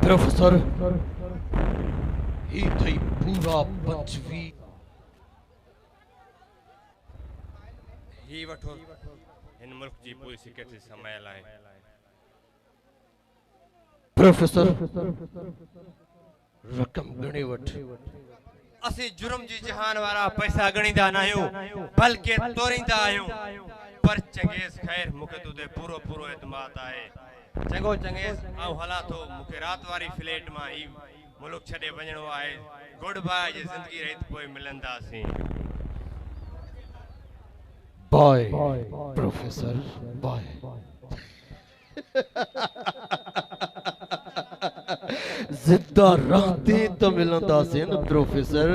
Professor ही थई पूरा पंचवी ही वठो इन मुल्क जी पूरी सिक्योरिटी संभाल है। प्रोफेसर रकम गणी वठ असी जुर्म जी जहान वारा पैसा गणीदा ना आयो बल्कि तोरींदा आयो पर चंगेज खैर मुके तुदे पूरो पूरो एतमाद है। चंगो चंगेज आउ हला तो मुके रात वारी फ्लैट मा ई मुल्क छडे वणो है। गुड बाय जे जिंदगी रहित पोइ मिलंदासी। Bye professor bye. जिद्दा रहते तो मिलंदासी न प्रोफेसर।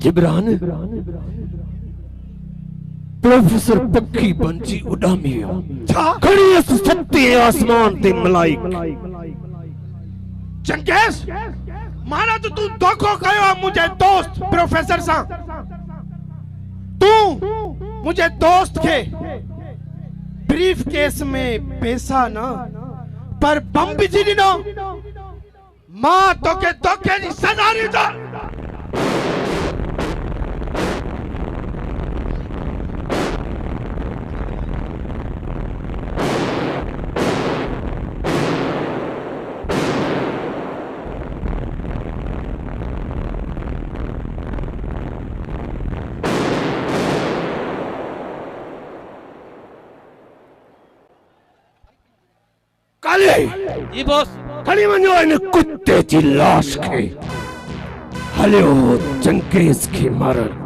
जिब्रान प्रोफेसर पक्की पंछी उड़ामी खड़ी सत्ते आसमान ते मलाइक। चंगेज मारा तो तू धोखो कयो मुझे दोस्त प्रोफेसर सा। तू मुझे दोस्त के ब्रीफ केस में पैसा ना पर बम भी जी नो मां तो के धोखे की सजा दी तो। जी बॉस खड़ी वञो इन कुत्ते जी लाश खे हलियो चंगेज खे मारण।